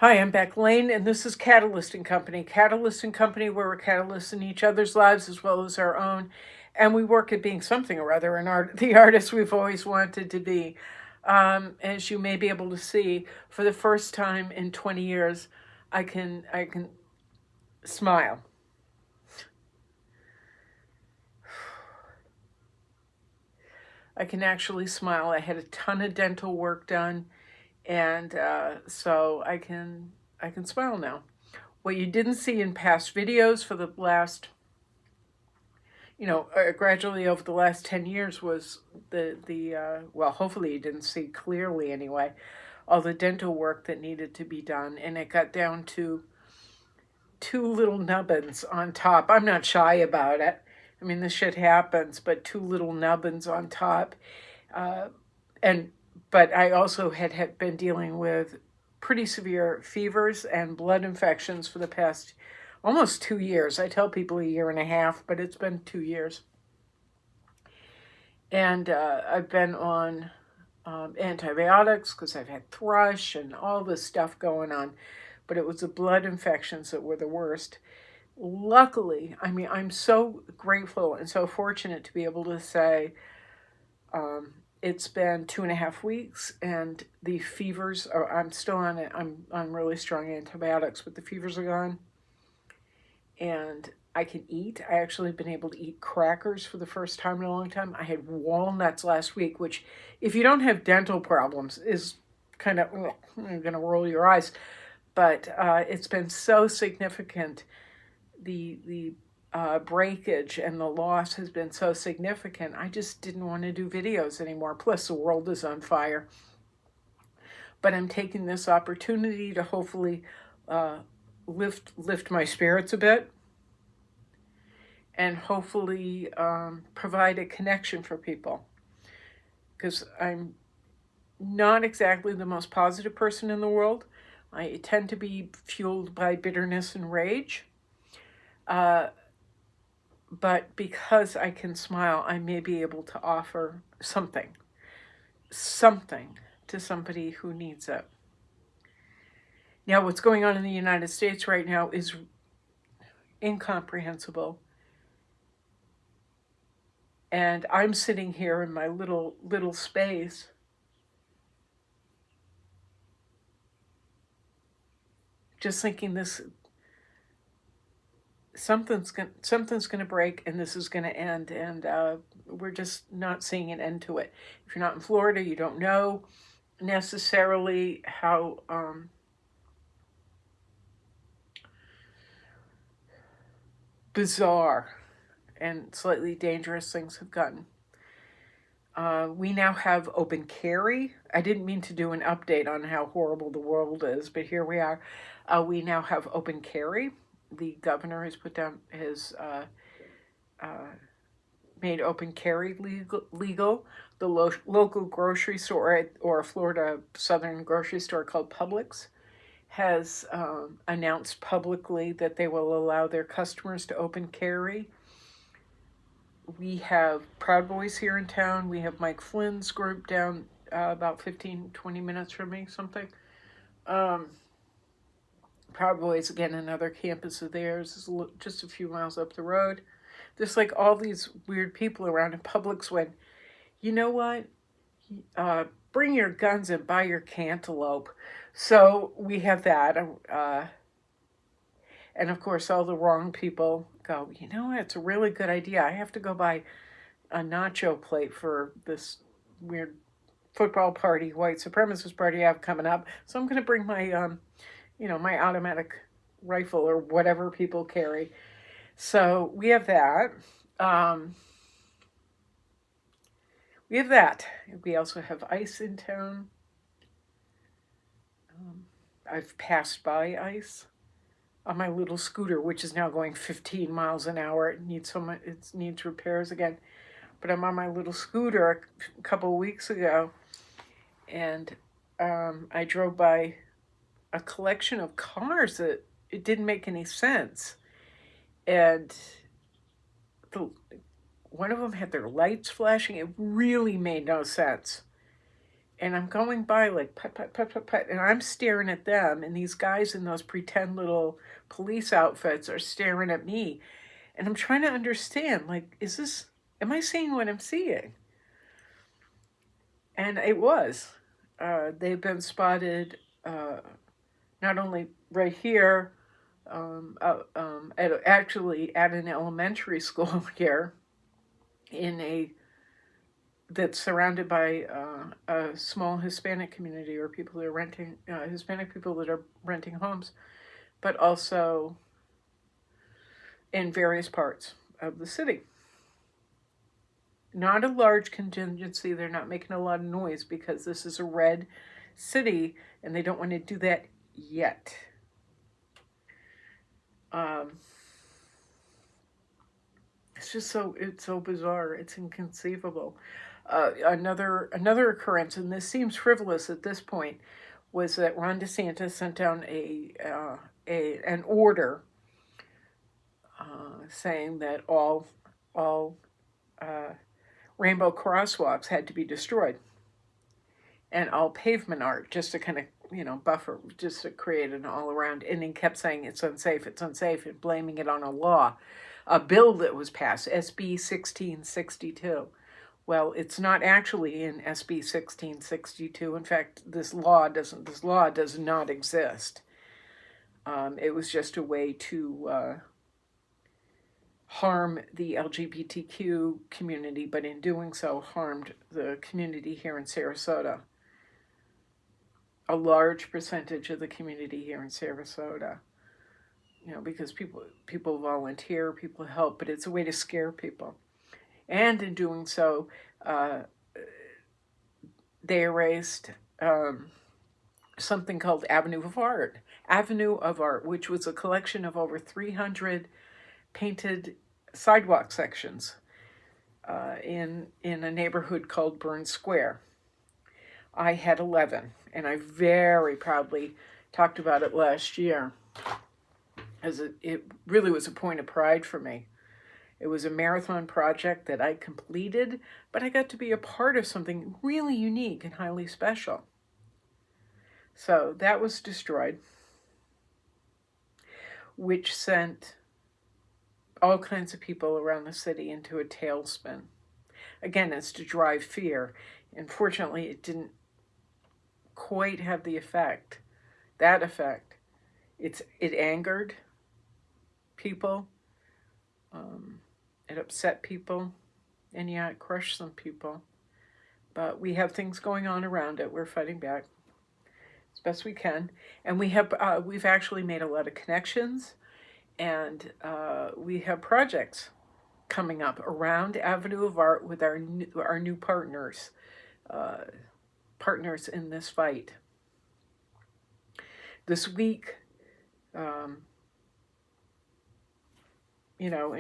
Hi, I'm Beck Lane, and this is Catalyst and Company. Catalyst and Company, where we're catalysts in each other's lives as well as our own, and we work at being something or other, the artists we've always wanted to be. As you may be able to see, for the first time in 20 years, I can smile. I can actually smile. I had a ton of dental work done, and so I can smile now. What you didn't see in past videos for the last, gradually over the last 10 years was well, hopefully you didn't see clearly anyway, all the dental work that needed to be done. And it got down to two little nubbins on top. I'm not shy about it. I mean, this shit happens, but two little nubbins on top. Uh, and, but I also had been dealing with pretty severe fevers and blood infections for the past almost 2 years. I tell people a year and a half, but it's been 2 years. And I've been on antibiotics because I've had thrush and all this stuff going on. But it was the blood infections that were the worst. Luckily, I mean, I'm so grateful and so fortunate to be able to say it's been 2.5 weeks and the fevers are, I'm still on it. I'm on really strong antibiotics, but the fevers are gone and I can eat. I actually have been able to eat crackers for the first time in a long time. I had walnuts last week, which, if you don't have dental problems, is kind of, you're going to roll your eyes. But it's been so significant. The breakage and the loss has been so significant. I just didn't want to do videos anymore. Plus, the world is on fire. But I'm taking this opportunity to hopefully lift my spirits a bit and hopefully provide a connection for people, because I'm not exactly the most positive person in the world. I tend to be fueled by bitterness and rage. But because I can smile, I may be able to offer something to somebody who needs it. Now, what's going on in the United States right now is incomprehensible. And I'm sitting here in my little space, just thinking something's going to break and this is going to end, and we're just not seeing an end to it. If you're not in Florida, you don't know necessarily how bizarre and slightly dangerous things have gotten. We now have open carry. I didn't mean to do an update on how horrible the world is, but here we are. We now have open carry. The governor has made open carry legal. The local grocery store, or a Florida southern grocery store called Publix, has announced publicly that they will allow their customers to open carry. We have Proud Boys here in town. We have Mike Flynn's group down about 15-20 minutes from me, something. Proud Boys, again, another campus of theirs, is just a few miles up the road. There's like all these weird people around in Publix when, you know what? Bring your guns and buy your cantaloupe. So we have that. And of course, all the wrong people go, you know what? It's a really good idea. I have to go buy a nacho plate for this weird football party, white supremacist party I have coming up. So I'm going to bring my, my automatic rifle or whatever people carry. So we have that. We also have ICE in town. I've passed by ICE on my little scooter, which is now going 15 miles an hour. It needs repairs again. But I'm on my little scooter a couple of weeks ago, and I drove by a collection of cars that it didn't make any sense. And one of them had their lights flashing. It really made no sense. And I'm going by like put, put, put, put, put, and I'm staring at them, and these guys in those pretend little police outfits are staring at me. And I'm trying to understand, like, am I seeing what I'm seeing? And it was. They've been spotted not only right here, actually at an elementary school here in that's surrounded by a small Hispanic community, or people that are renting, Hispanic people that are renting homes, but also in various parts of the city. Not a large contingency. They're not making a lot of noise because this is a red city and they don't want to do that yet. It's so bizarre. It's inconceivable. Another occurrence, and this seems frivolous at this point, was that Ron DeSantis sent down an order saying that all rainbow crosswalks had to be destroyed, and all pavement art, just to kind of buffer, just to create an all around. And he kept saying it's unsafe, and blaming it on a bill that was passed, SB 1662. Well, it's not actually in SB 1662. In fact, this law does not exist. It was just a way to harm the LGBTQ community, but in doing so harmed the community here in Sarasota. A large percentage of the community here in Sarasota. Because people volunteer, people help, but it's a way to scare people. And in doing so, they erased something called Avenue of Art, which was a collection of over 300 painted sidewalk sections in a neighborhood called Burns Square. I had 11, and I very proudly talked about it last year, as it really was a point of pride for me. It was a marathon project that I completed, but I got to be a part of something really unique and highly special. So that was destroyed, which sent all kinds of people around the city into a tailspin. Again, it's to drive fear. Unfortunately, it didn't quite have that effect. It angered people. It upset people, and yeah, it crushed some people. But we have things going on around it. We're fighting back as best we can, and we've actually made a lot of connections, and we have projects coming up around Avenue of Art with our new partners in this fight. This week, in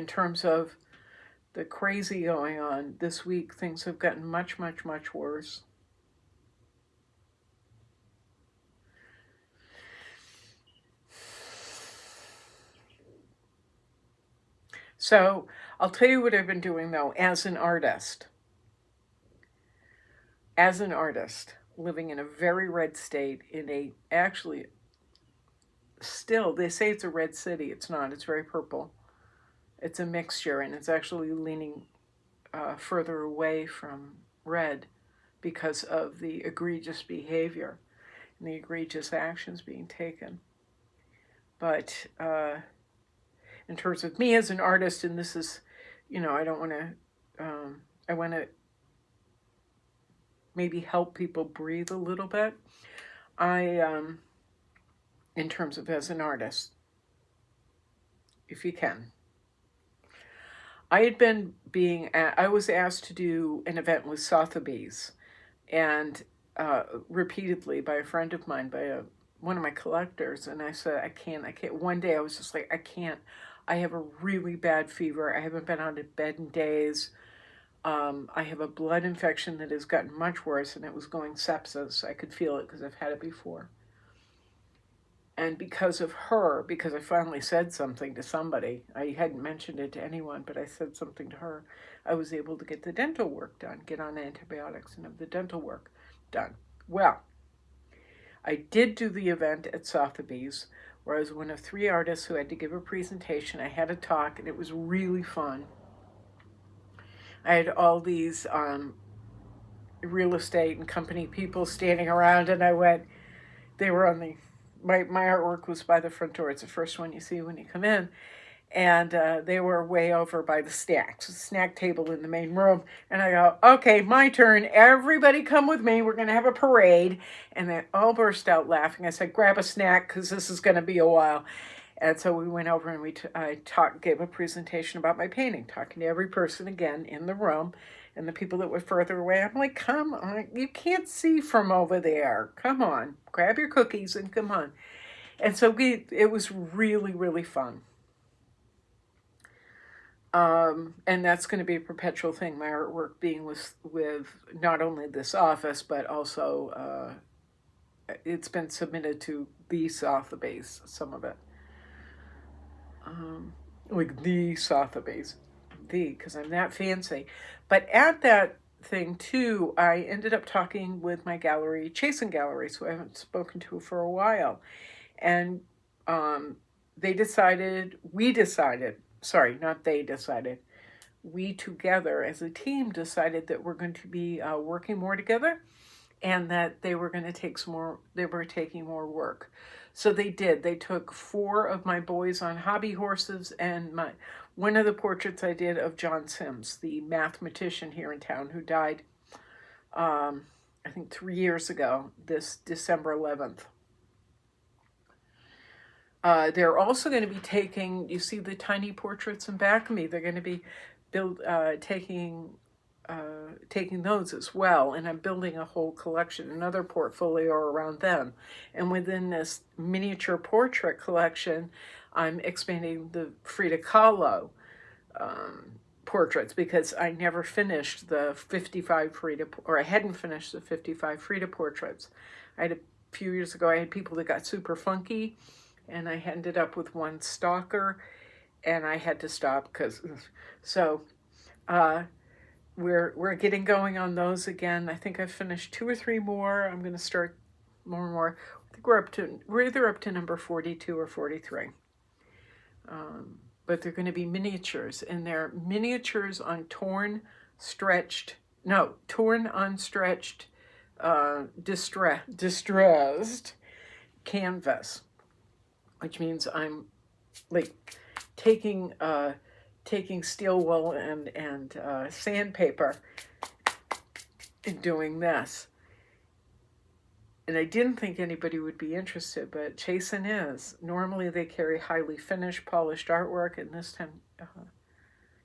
terms of the crazy going on this week, things have gotten much, much, much worse. So I'll tell you what I've been doing, though, as an artist. As an artist, living in a very red state, still, they say it's a red city. It's not. It's very purple. It's a mixture, and it's actually leaning further away from red because of the egregious behavior and the egregious actions being taken. But in terms of me as an artist, and this is, I don't want to, I want to maybe help people breathe a little bit. In terms of as an artist, if you can. I was asked to do an event with Sotheby's, and repeatedly by a friend of mine, by one of my collectors, and I said, I can't. One day I was just like, I can't. I have a really bad fever. I haven't been out of bed in days. I have a blood infection that has gotten much worse, and it was going sepsis. I could feel it because I've had it before. And because of her, because I finally said something to somebody, I hadn't mentioned it to anyone, but I said something to her, I was able to get the dental work done, get on antibiotics and have the dental work done. Well, I did do the event at Sotheby's, where I was one of 3 artists who had to give a presentation. I had a talk, and it was really fun. I had all these real estate and company people standing around, and they were on my artwork was by the front door. It's the first one you see when you come in. And they were way over by the snack table in the main room. And I go, okay, my turn. Everybody come with me. We're going to have a parade. And they all burst out laughing. I said, grab a snack because this is going to be a while. And so we went over and I gave a presentation about my painting, talking to every person again in the room. And the people that were further away, I'm like, come on, you can't see from over there. Come on, grab your cookies and come on. And so it was really, really fun. And that's going to be a perpetual thing, my artwork being with not only this office, but also it's been submitted to the Sotheby's, some of it. Like the Sotheby's, because I'm that fancy. But at that thing too, I ended up talking with my gallery, Chasen Galleries, who I haven't spoken to for a while. And we decided, we together as a team decided that we're going to be working more together, and that they were taking more work. So they did. They took 4 of my boys on hobby horses, and one of the portraits I did of John Sims, the mathematician here in town who died, I think 3 years ago, this December 11th. They're also going to be taking, you see the tiny portraits in back of me, they're going to be taking those as well, and I'm building a whole collection, another portfolio around them. And within this miniature portrait collection, I'm expanding the Frida Kahlo portraits, because I never finished the 55 Frida, or I hadn't finished the 55 Frida portraits. A few years ago, I had people that got super funky, and I ended up with one stalker, and I had to stop we're getting going on those again. I think I've finished 2 or 3 more. I'm going to start more and more. I think we're either up to number 42 or 43. But they're going to be miniatures, and they're miniatures on torn, unstretched, distressed canvas, which means I'm like taking steel wool and sandpaper and doing this. And I didn't think anybody would be interested, but Chasen is. Normally they carry highly finished, polished artwork, and this time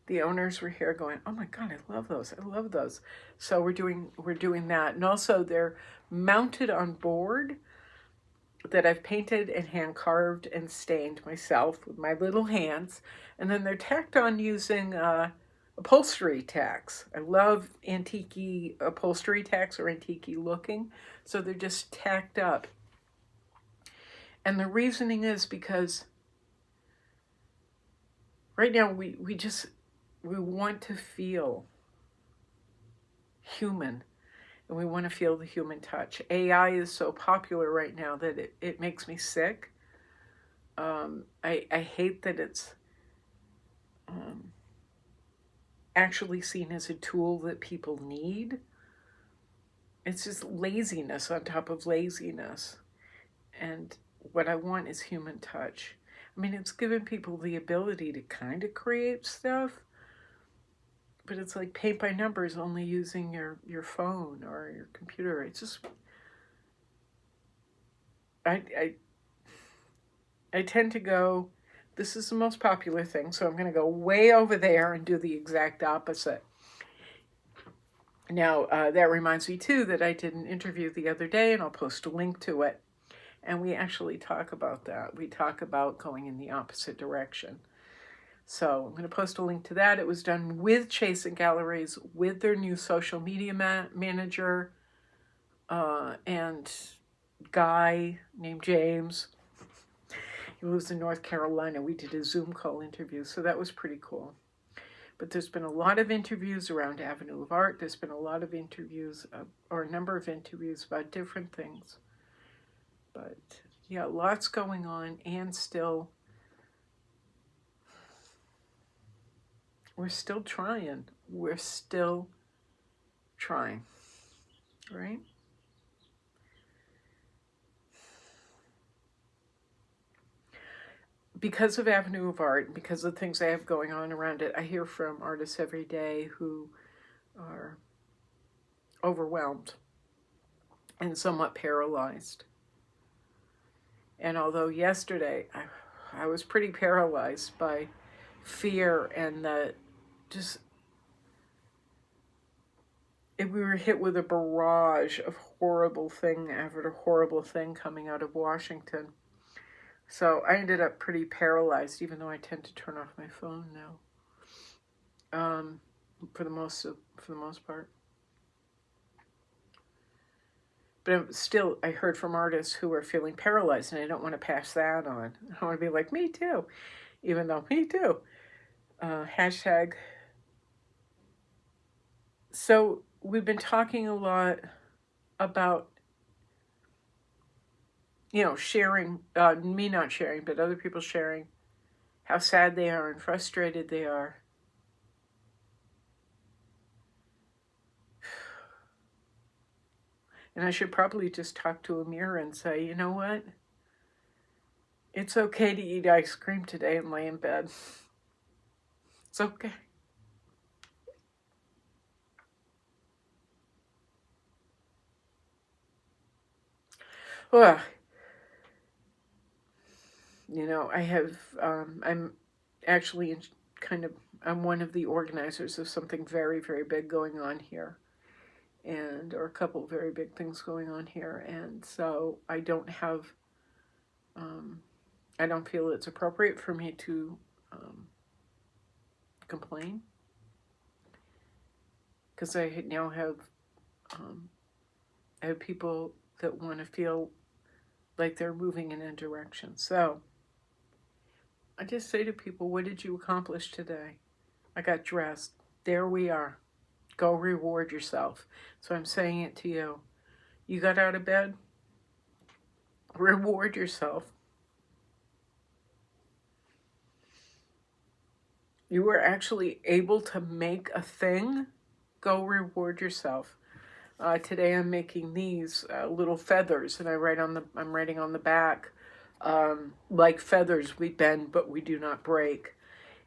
the owners were here going, oh my God, I love those. So we're doing that. And also they're mounted on board that I've painted and hand carved and stained myself with my little hands. And then they're tacked on using upholstery tacks. I love antique upholstery tacks, or antique looking. So they're just tacked up. And the reasoning is because right now we want to feel human. And we want to feel the human touch. AI is so popular right now that it makes me sick. I hate that it's actually seen as a tool that people need. It's just laziness on top of laziness. And what I want is human touch. I mean, it's given people the ability to kind of create stuff, but it's like paint by numbers, only using your phone or your computer. It's just, I tend to go, this is the most popular thing, so I'm going to go way over there and do the exact opposite. Now, that reminds me too that I did an interview the other day, and I'll post a link to it. And we actually talk about that. We talk about going in the opposite direction. So I'm going to post a link to that. It was done with Chasen Galleries, with their new social media manager, and guy named James. He lives in North Carolina. We did a Zoom call interview, so that was pretty cool. But there's been a lot of interviews around Avenue of Art. There's been a lot of interviews, or a number of interviews about different things. But yeah, lots going on, and still, we're still trying. We're still trying, right? Because of Avenue of Art, because of the things I have going on around it, I hear from artists every day who are overwhelmed and somewhat paralyzed. And although yesterday I was pretty paralyzed by fear and that just, we were hit with a barrage of horrible thing after horrible thing coming out of Washington. So I ended up pretty paralyzed, even though I tend to turn off my phone now, for the most part. But still, I heard from artists who are feeling paralyzed, and I don't want to pass that on. I want to be like, me too, even though me too. Hashtag. So we've been talking a lot about, sharing, me not sharing, but other people sharing how sad they are and frustrated they are. And I should probably just talk to a mirror and say, you know what? It's okay to eat ice cream today and lay in bed. It's okay. Well, I have, I'm actually I'm one of the organizers of something very, very big going on here. Or a couple of very big things going on here. And so I don't feel it's appropriate for me to complain. Because I now have, people that want to feel like they're moving in a direction. So I just say to people, what did you accomplish today? I got dressed. There we are. Go reward yourself. So I'm saying it to you. You got out of bed? Reward yourself. You were actually able to make a thing? Go reward yourself. Today I'm making these little feathers, and I'm writing on the back, like feathers we bend but we do not break.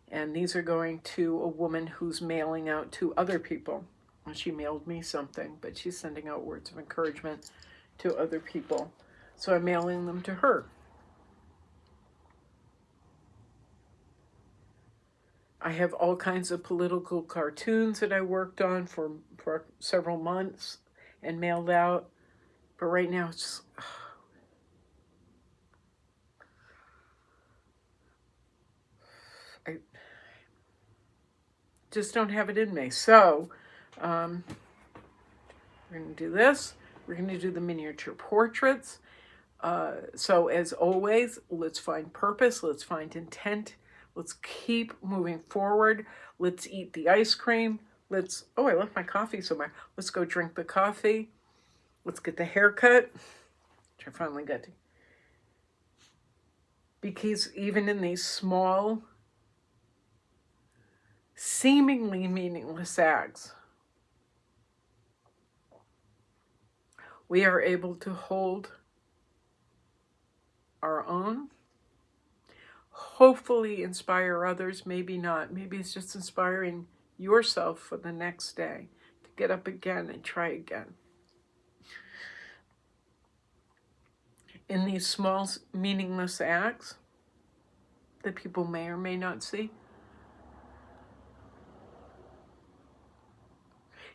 And these are going to a woman who's mailing out to other people. And she mailed me something, but she's sending out words of encouragement to other people. So I'm mailing them to her. I have all kinds of political cartoons that I worked on for several months and mailed out. But right now it's just, I just don't have it in me. So we're going to do this. We're going to do the miniature portraits. So as always, let's find purpose. Let's find intent. Let's keep moving forward. Let's eat the ice cream. I left my coffee somewhere. Let's go drink the coffee. Let's get the haircut, which I finally got to. Because even in these small, seemingly meaningless acts, we are able to hold our own, hopefully inspire others, maybe not. Maybe it's just inspiring yourself for the next day to get up again and try again. In these small, meaningless acts that people may or may not see,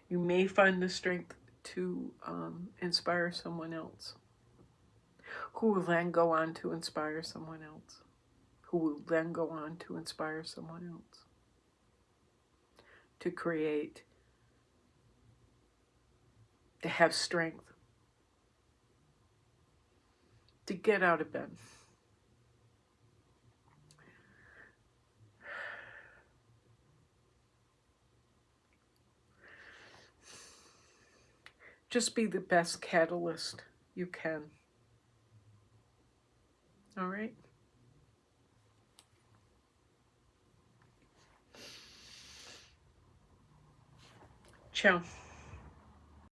you may find the strength to inspire someone else, who will then go on to inspire someone else, who will then go on to inspire someone else, to create, to have strength, to get out of bed. just be the best catalyst you can. All right? Ciao.